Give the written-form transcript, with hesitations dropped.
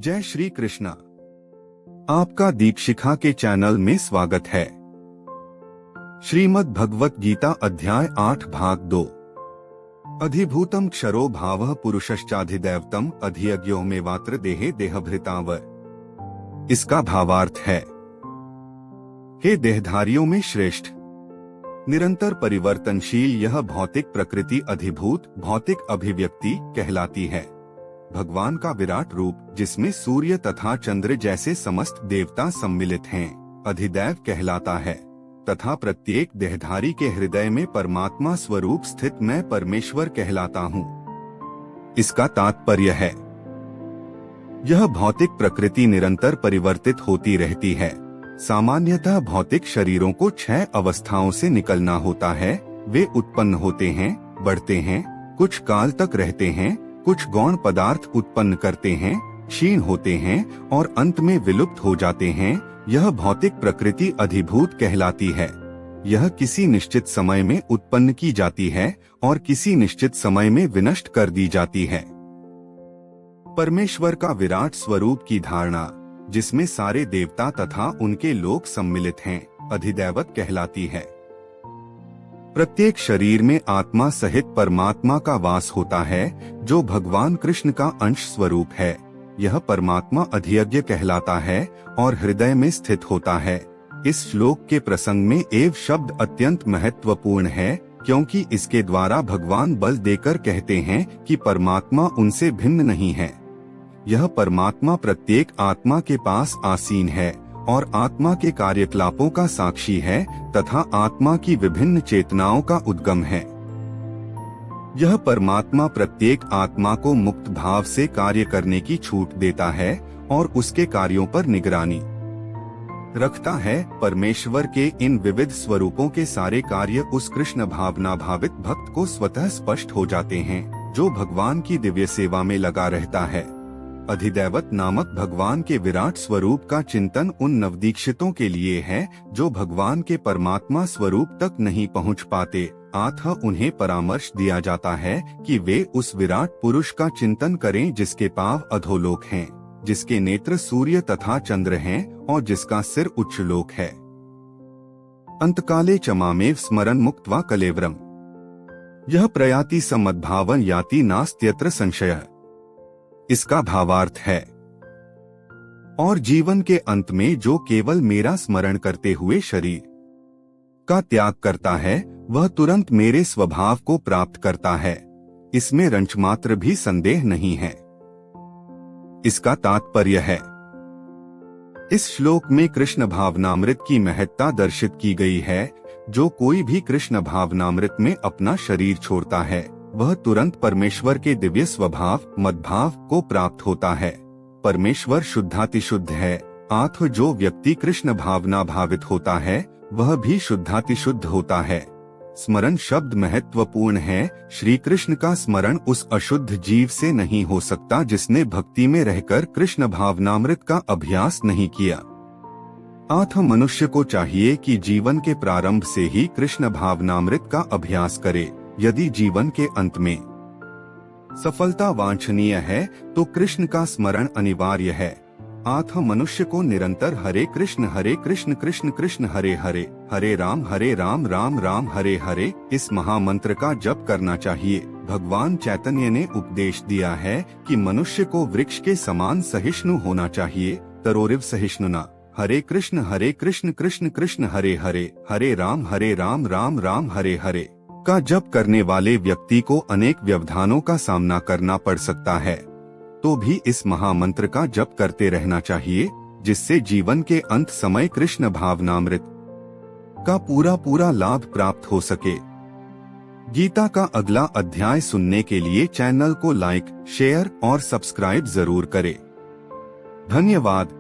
जय श्री कृष्णा। आपका दीक्षिखा के चैनल में स्वागत है। श्रीमद् भगवत गीता अध्याय 8 भाग 2। अधिभूतम क्षरो भावः पुरुषश्चाधिदैवतम अधियज्ञो में वात्र देहे देहभृतावर। इसका भावार्थ है, हे देहधारियों में श्रेष्ठ, निरंतर परिवर्तनशील यह भौतिक प्रकृति अधिभूत भौतिक अभिव्यक्ति कहलाती है। भगवान का विराट रूप, जिसमें सूर्य तथा चंद्र जैसे समस्त देवता सम्मिलित हैं, अधिदैव कहलाता है तथा प्रत्येक देहधारी के हृदय में परमात्मा स्वरूप स्थित मैं परमेश्वर कहलाता हूँ। इसका तात्पर्य है, यह भौतिक प्रकृति निरंतर परिवर्तित होती रहती है। सामान्यतः भौतिक शरीरों को 6 अवस्थाओं से निकलना होता है। वे उत्पन्न होते हैं, बढ़ते हैं, कुछ काल तक रहते हैं, कुछ गौण पदार्थ उत्पन्न करते हैं, क्षीण होते हैं और अंत में विलुप्त हो जाते हैं। यह भौतिक प्रकृति अधिभूत कहलाती है। यह किसी निश्चित समय में उत्पन्न की जाती है और किसी निश्चित समय में विनष्ट कर दी जाती है। परमेश्वर का विराट स्वरूप की धारणा, जिसमें सारे देवता तथा उनके लोक सम्मिलित हैं, अधिदैवत कहलाती है। प्रत्येक शरीर में आत्मा सहित परमात्मा का वास होता है, जो भगवान कृष्ण का अंश स्वरूप है। यह परमात्मा अधियज्ञ कहलाता है और हृदय में स्थित होता है। इस श्लोक के प्रसंग में एव शब्द अत्यंत महत्वपूर्ण है, क्योंकि इसके द्वारा भगवान बल देकर कहते हैं कि परमात्मा उनसे भिन्न नहीं है। यह परमात्मा प्रत्येक आत्मा के पास आसीन है और आत्मा के कार्यकलापों का साक्षी है तथा आत्मा की विभिन्न चेतनाओं का उद्गम है। यह परमात्मा प्रत्येक आत्मा को मुक्त भाव से कार्य करने की छूट देता है और उसके कार्यों पर निगरानी रखता है। परमेश्वर के इन विविध स्वरूपों के सारे कार्य उस कृष्ण भावना भावित भक्त को स्वतः स्पष्ट हो जाते हैं, जो भगवान की दिव्य सेवा में लगा रहता है। अधिदैवत नामक भगवान के विराट स्वरूप का चिंतन उन नवदीक्षितों के लिए है, जो भगवान के परमात्मा स्वरूप तक नहीं पहुंच पाते। अतः उन्हें परामर्श दिया जाता है कि वे उस विराट पुरुष का चिंतन करें, जिसके पांव अधोलोक हैं, जिसके नेत्र सूर्य तथा चंद्र हैं और जिसका सिर उच्च लोक है। अंतकाले चमामेव स्मरन मुक्त्वा कलेवरम। यह प्रयाति सम्मद्भावन याति नास्त्यत्र संशयः। इसका भावार्थ है, और जीवन के अंत में जो केवल मेरा स्मरण करते हुए शरीर का त्याग करता है, वह तुरंत मेरे स्वभाव को प्राप्त करता है। इसमें रंचमात्र भी संदेह नहीं है। इसका तात्पर्य है, इस श्लोक में कृष्ण भावनामृत की महत्ता दर्शित की गई है। जो कोई भी कृष्ण भावनामृत में अपना शरीर छोड़ता है, वह तुरंत परमेश्वर के दिव्य स्वभाव मद्भाव को प्राप्त होता है। परमेश्वर शुद्धातिशुद्ध है, अतः जो व्यक्ति कृष्ण भावना भावित होता है, वह भी शुद्धातिशुद्ध होता है। स्मरण शब्द महत्वपूर्ण है। श्री कृष्ण का स्मरण उस अशुद्ध जीव से नहीं हो सकता, जिसने भक्ति में रहकर कृष्ण भावनामृत का अभ्यास नहीं किया। अतः मनुष्य को चाहिए कि जीवन के प्रारंभ से ही कृष्ण भावनामृत का अभ्यास करे। यदि जीवन के अंत में सफलता वांछनीय है, तो कृष्ण का स्मरण अनिवार्य है। अतः मनुष्य को निरंतर हरे कृष्ण कृष्ण कृष्ण हरे हरे, हरे राम राम राम हरे हरे इस महामंत्र का जप करना चाहिए। भगवान चैतन्य ने उपदेश दिया है कि मनुष्य को वृक्ष के समान सहिष्णु होना चाहिए। तरोरिव सहिष्णुना। हरे कृष्ण कृष्ण कृष्ण हरे हरे, हरे राम राम राम हरे हरे का जप करने वाले व्यक्ति को अनेक व्यवधानों का सामना करना पड़ सकता है, तो भी इस महामंत्र का जप करते रहना चाहिए, जिससे जीवन के अंत समय कृष्ण भावनामृत का पूरा लाभ प्राप्त हो सके। गीता का अगला अध्याय सुनने के लिए चैनल को लाइक, शेयर और सब्सक्राइब जरूर करें। धन्यवाद।